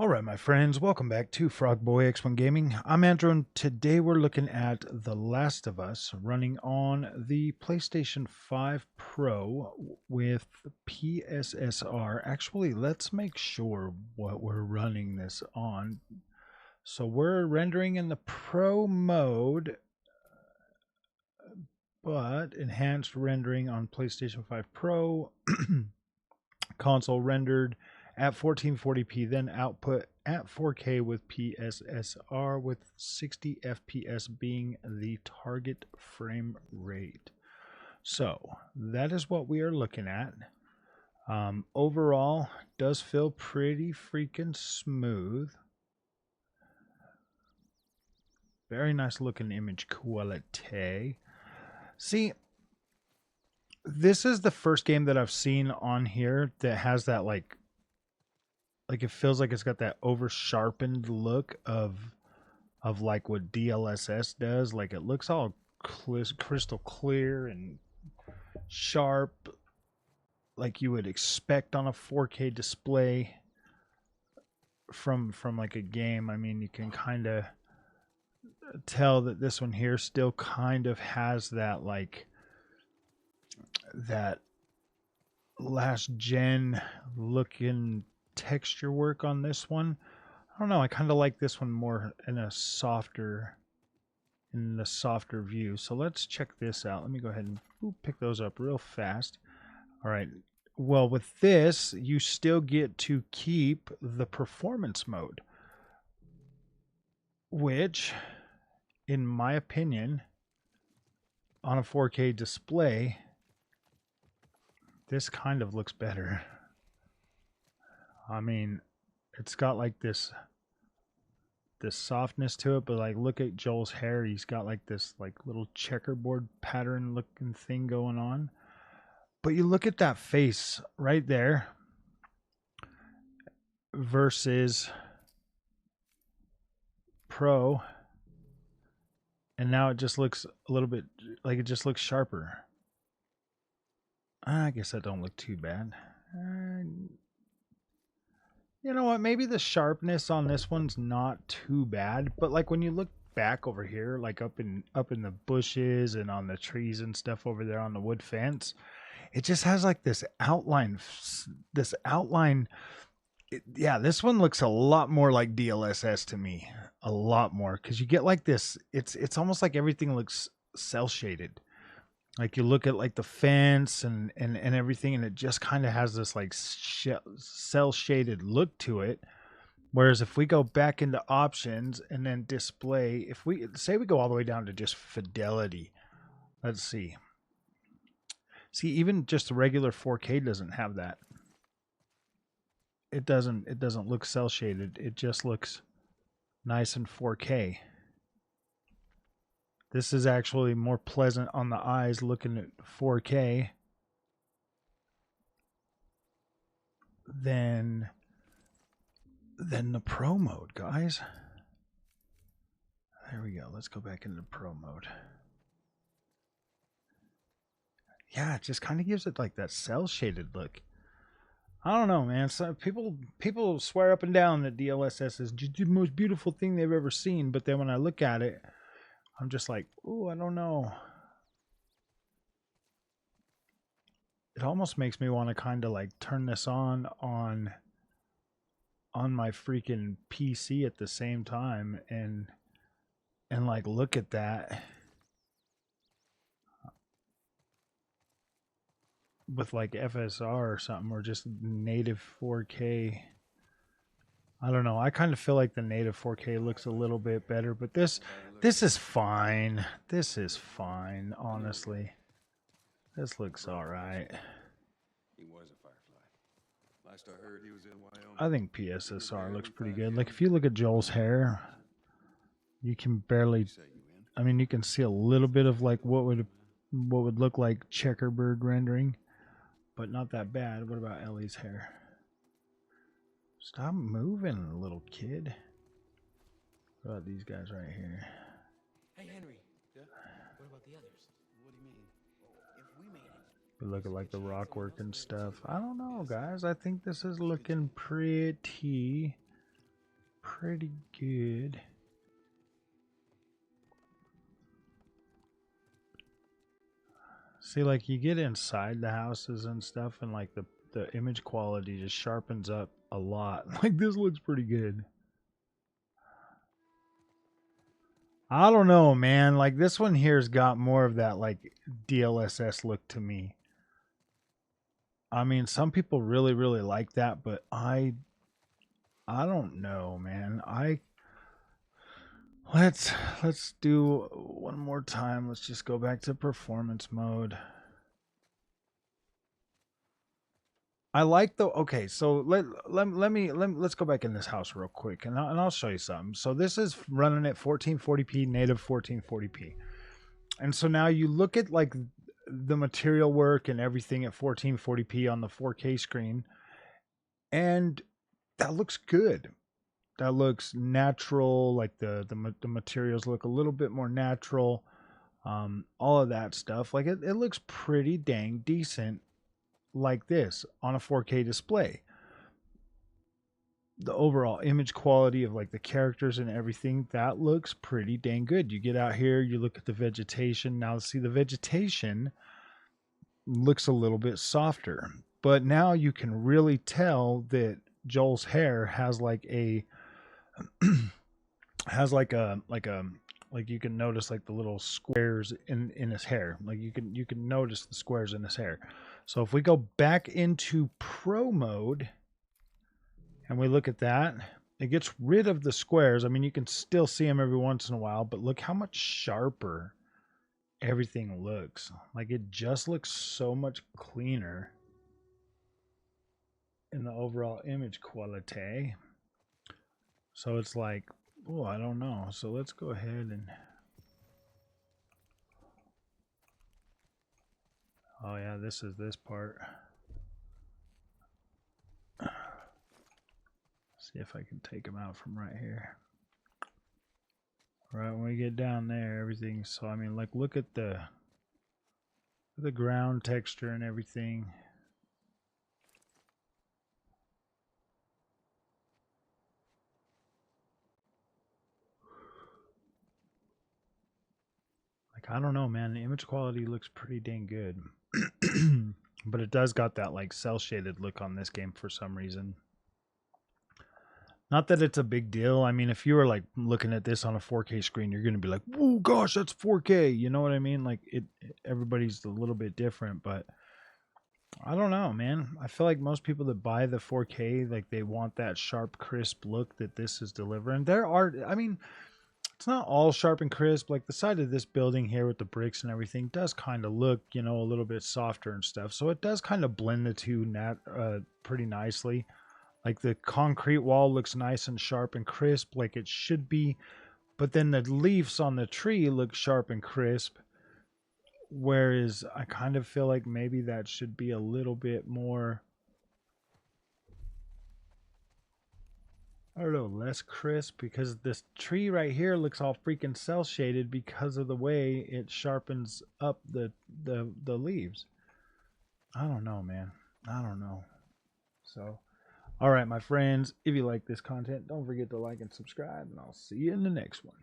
Alright, my friends, welcome back to Frogboy X1 Gaming. I'm Andrew, and today we're looking at The Last of Us running on the PlayStation 5 Pro with PSSR. Actually, let's make sure what we're running this on. So we're rendering in the Pro mode, but enhanced rendering on PlayStation 5 Pro. Console rendered at 1440p, then output at 4K with PSSR, with 60 FPS being the target frame rate. So that is what we are looking at. Overall, does feel pretty freaking smooth. Very nice looking image quality. See, this is the first game that I've seen on here that has that like it feels like it's got that over sharpened look of like what DLSS does. Like it looks all crystal clear and sharp, like you would expect on a 4K display from like a game. I mean, you can kind of tell that this one here still kind of has that like that last gen looking texture work on this one. I don't know, I kind of like this one more in the softer view. So let's check this out. Let me go ahead and pick those up real fast. All right, well, with this you still get to keep the performance mode, which in my opinion on a 4K display this kind of looks better. I mean, it's got like this softness to it, but like look at Joel's hair. He's got like this like little checkerboard pattern looking thing going on. But you look at that face right there versus Pro, and now it just looks a little bit like it just looks sharper. I guess that don't look too bad. You know what? Maybe the sharpness on this one's not too bad, but like when you look back over here, like up in the bushes and on the trees and stuff over there on the wood fence, it just has like this outline. Yeah, this one looks a lot more like DLSS to me, a lot more, because you get like this. It's almost like everything looks cell shaded. Like you look at like the fence and everything, and it just kind of has this like cell shaded look to it. Whereas if we go back into options and then display, if we say we go all the way down to just fidelity, let's see. See, even just the regular 4K doesn't have that. It doesn't look cell shaded. It just looks nice in 4K. This is actually more pleasant on the eyes looking at 4K than the Pro mode, guys. There we go. Let's go back into Pro mode. Yeah, it just kind of gives it like that cell shaded look. I don't know, man. So people swear up and down that DLSS is just the most beautiful thing they've ever seen, but then when I look at it, I'm just like, oh, I don't know. It almost makes me want to kind of like turn this on my freaking PC at the same time and like look at that with like FSR or something, or just native 4K. I don't know. I kind of feel like the native 4K looks a little bit better, but this is fine. This is fine, honestly. This looks all right. He was a firefly. Last I heard, he was in Wyoming. I think PSSR looks pretty good. Like if you look at Joel's hair, you can barely, I mean, you can see a little bit of like what would look like checkerboard rendering, but not that bad. What about Ellie's hair? Stop moving, little kid. What about these guys right here? Hey, Henry. Yeah? What about the others? What do you mean? If we made it. We look at like the rock work and stuff. I don't know, guys. I think this is looking pretty pretty good. See, like, you get inside the houses and stuff, and like the image quality just sharpens up a lot. Like, this looks pretty good. I don't know, man. Like, this one here's got more of that like DLSS look to me. I mean, some people really like that, but I don't know, man. Let's do one more time. Let's just go back to performance mode. I like the okay. So let's go back in this house real quick, and I'll show you something. So this is running at 1440p, native 1440p, and so now you look at like the material work and everything at 1440p on the 4K screen, and that looks good. That looks natural. Like the materials look a little bit more natural. All of that stuff. Like it looks pretty dang decent like this on a 4K display. The overall image quality of like the characters and everything, that looks pretty dang good. You get out here, you look at the vegetation. Now see, the vegetation looks a little bit softer, but now you can really tell that Joel's hair has like a like you can notice like the little squares in his hair. Like you can notice the squares in his hair. So if we go back into pro mode and we look at that, it gets rid of the squares. I mean, you can still see them every once in a while, but look how much sharper everything looks. Like it just looks so much cleaner in the overall image quality. So it's like, oh, I don't know. So let's go ahead and, oh yeah, this is this part. See if I can take them out from right here. Right when we get down there, everything. So I mean, like, look at the ground texture and everything. Like, I don't know, man. The image quality looks pretty dang good. But it does got that like cell shaded look on this game for some reason. Not that it's a big deal. I mean, if you were like looking at this on a 4K screen, you're going to be like, "Whoa, gosh, that's 4K." You know what I mean? Like everybody's a little bit different, but I don't know, man. I feel like most people that buy the 4K, like they want that sharp, crisp look that this is delivering. I mean, it's not all sharp and crisp. Like the side of this building here with the bricks and everything does kind of look, you know, a little bit softer and stuff. So it does kind of blend the two pretty nicely. Like the concrete wall looks nice and sharp and crisp like it should be. But then the leaves on the tree look sharp and crisp. Whereas I kind of feel like maybe that should be a little bit more, I don't know, less crisp, because this tree right here looks all freaking cell shaded because of the way it sharpens up the leaves. I don't know, man. I don't know. So, all right, my friends, if you like this content, don't forget to like and subscribe, and I'll see you in the next one.